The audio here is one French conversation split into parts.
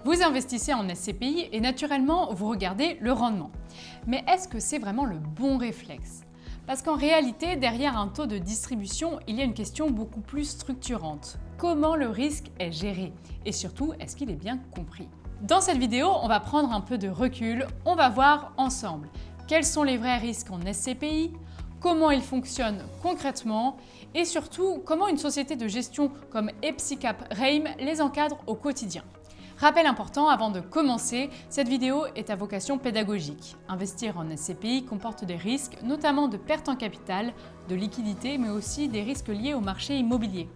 Vous investissez en SCPI et naturellement, vous regardez le rendement. Mais est-ce que c'est vraiment le bon réflexe? Parce qu'en réalité, derrière un taux de distribution, il y a une question beaucoup plus structurante. Comment le risque est géré? Et surtout, est-ce qu'il est bien compris? Dans cette vidéo, on va prendre un peu de recul, on va voir ensemble quels sont les vrais risques en SCPI, comment ils fonctionnent concrètement et surtout comment une société de gestion comme Epsicap Reim les encadre au quotidien. Rappel important avant de commencer, cette vidéo est à vocation pédagogique. Investir en SCPI comporte des risques, notamment de perte en capital, de liquidité, mais aussi des risques liés au marché immobilier.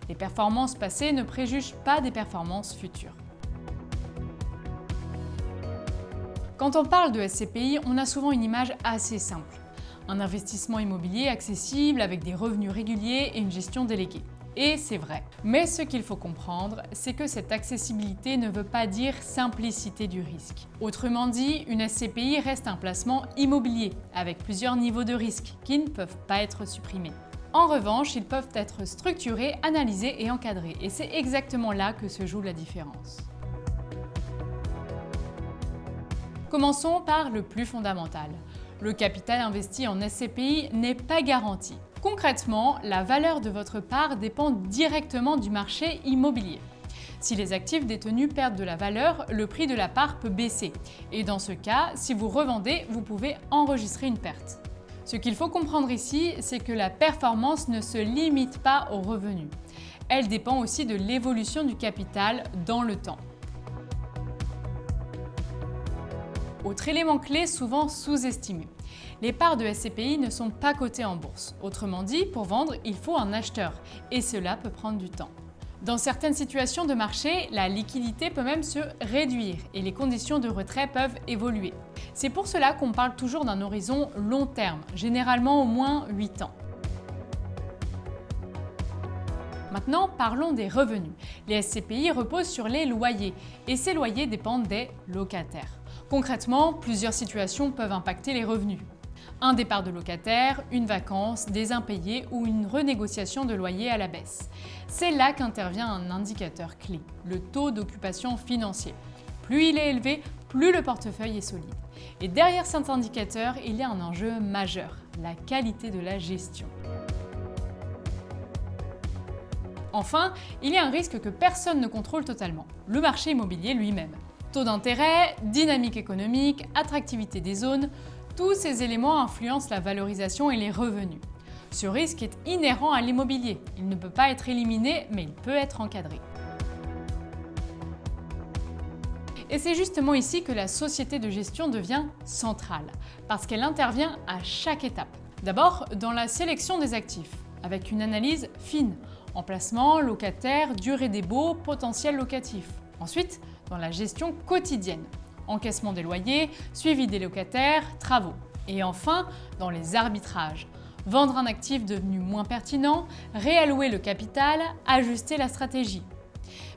Les performances passées ne préjugent pas des performances futures. Quand on parle de SCPI, on a souvent une image assez simple. Un investissement immobilier accessible avec des revenus réguliers et une gestion déléguée. Et c'est vrai. Mais ce qu'il faut comprendre, c'est que cette accessibilité ne veut pas dire simplicité du risque. Autrement dit, une SCPI reste un placement immobilier, avec plusieurs niveaux de risque qui ne peuvent pas être supprimés. En revanche, ils peuvent être structurés, analysés et encadrés. Et c'est exactement là que se joue la différence. Commençons par le plus fondamental. Le capital investi en SCPI n'est pas garanti. Concrètement, la valeur de votre part dépend directement du marché immobilier. Si les actifs détenus perdent de la valeur, le prix de la part peut baisser. Et dans ce cas, si vous revendez, vous pouvez enregistrer une perte. Ce qu'il faut comprendre ici, c'est que la performance ne se limite pas aux revenus. Elle dépend aussi de l'évolution du capital dans le temps. Autre élément clé souvent sous-estimé. Les parts de SCPI ne sont pas cotées en bourse. Autrement dit, pour vendre, il faut un acheteur. Et cela peut prendre du temps. Dans certaines situations de marché, la liquidité peut même se réduire et les conditions de retrait peuvent évoluer. C'est pour cela qu'on parle toujours d'un horizon long terme, généralement au moins 8 ans. Maintenant, parlons des revenus. Les SCPI reposent sur les loyers et ces loyers dépendent des locataires. Concrètement, plusieurs situations peuvent impacter les revenus. Un départ de locataire, une vacance, des impayés ou une renégociation de loyer à la baisse. C'est là qu'intervient un indicateur clé, le taux d'occupation financier. Plus il est élevé, plus le portefeuille est solide. Et derrière cet indicateur, il y a un enjeu majeur, la qualité de la gestion. Enfin, il y a un risque que personne ne contrôle totalement, le marché immobilier lui-même. Taux d'intérêt, dynamique économique, attractivité des zones, tous ces éléments influencent la valorisation et les revenus. Ce risque est inhérent à l'immobilier. Il ne peut pas être éliminé, mais il peut être encadré. Et c'est justement ici que la société de gestion devient centrale, parce qu'elle intervient à chaque étape. D'abord, dans la sélection des actifs, avec une analyse fine, emplacement, locataire, durée des baux, potentiel locatif. Ensuite, dans la gestion quotidienne, encaissement des loyers, suivi des locataires, travaux. Et enfin, dans les arbitrages, vendre un actif devenu moins pertinent, réallouer le capital, ajuster la stratégie.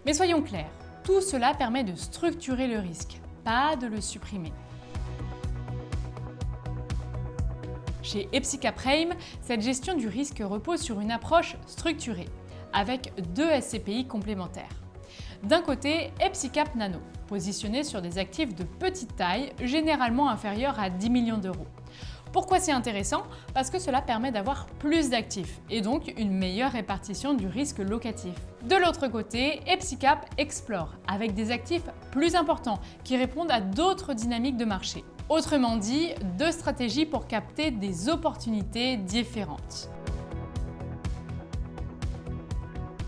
Mais soyons clairs, tout cela permet de structurer le risque, pas de le supprimer. Chez Epsicap Reim, cette gestion du risque repose sur une approche structurée, avec 2 SCPI complémentaires. D'un côté, Epsicap Nano, positionné sur des actifs de petite taille, généralement inférieurs à 10 millions d'euros. Pourquoi c'est intéressant? Parce que cela permet d'avoir plus d'actifs et donc une meilleure répartition du risque locatif. De l'autre côté, Epsicap Explore, avec des actifs plus importants qui répondent à d'autres dynamiques de marché. Autrement dit, 2 stratégies pour capter des opportunités différentes.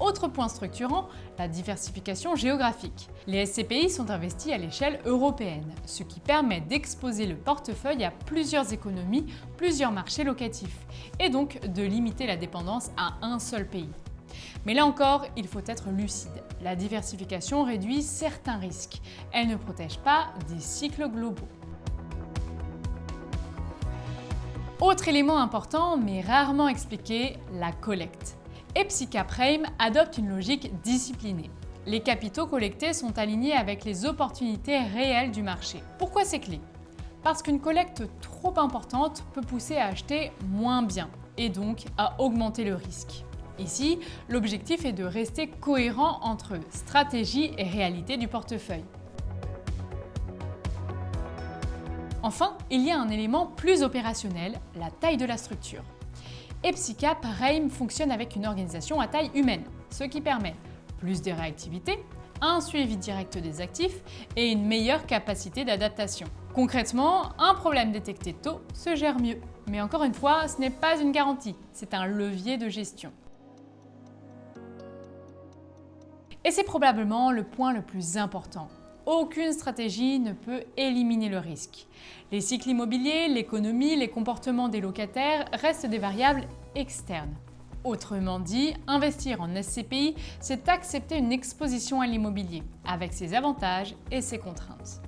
Autre point structurant, la diversification géographique. Les SCPI sont investis à l'échelle européenne, ce qui permet d'exposer le portefeuille à plusieurs économies, plusieurs marchés locatifs, et donc de limiter la dépendance à un seul pays. Mais là encore, il faut être lucide. La diversification réduit certains risques. Elle ne protège pas des cycles globaux. Autre élément important, mais rarement expliqué, la collecte. Epsicap Reim adopte une logique disciplinée. Les capitaux collectés sont alignés avec les opportunités réelles du marché. Pourquoi c'est clé? Parce qu'une collecte trop importante peut pousser à acheter moins bien et donc à augmenter le risque. Ici, l'objectif est de rester cohérent entre stratégie et réalité du portefeuille. Enfin, il y a un élément plus opérationnel, la taille de la structure. Epsicap REIM fonctionne avec une organisation à taille humaine, ce qui permet plus de réactivité, un suivi direct des actifs et une meilleure capacité d'adaptation. Concrètement, un problème détecté tôt se gère mieux. Mais encore une fois, ce n'est pas une garantie, c'est un levier de gestion. Et c'est probablement le point le plus important. Aucune stratégie ne peut éliminer le risque. Les cycles immobiliers, l'économie, les comportements des locataires restent des variables externes. Autrement dit, investir en SCPI, c'est accepter une exposition à l'immobilier, avec ses avantages et ses contraintes.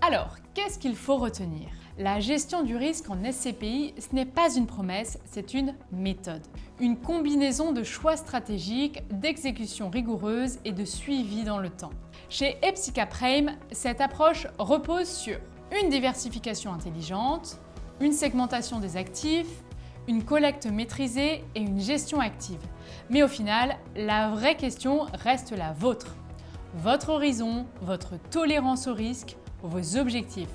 Alors, qu'est-ce qu'il faut retenir? La gestion du risque en SCPI, ce n'est pas une promesse, c'est une méthode. Une combinaison de choix stratégiques, d'exécution rigoureuse et de suivi dans le temps. Chez Epsicap REIM, cette approche repose sur une diversification intelligente, une segmentation des actifs, une collecte maîtrisée et une gestion active. Mais au final, la vraie question reste la vôtre. Votre horizon, votre tolérance au risque, vos objectifs.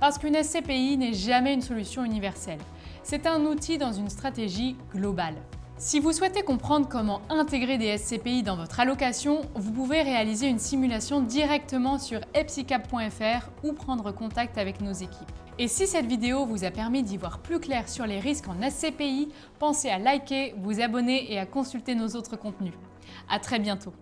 Parce qu'une SCPI n'est jamais une solution universelle. C'est un outil dans une stratégie globale. Si vous souhaitez comprendre comment intégrer des SCPI dans votre allocation, vous pouvez réaliser une simulation directement sur epsicap.fr ou prendre contact avec nos équipes. Et si cette vidéo vous a permis d'y voir plus clair sur les risques en SCPI, pensez à liker, vous abonner et à consulter nos autres contenus. À très bientôt.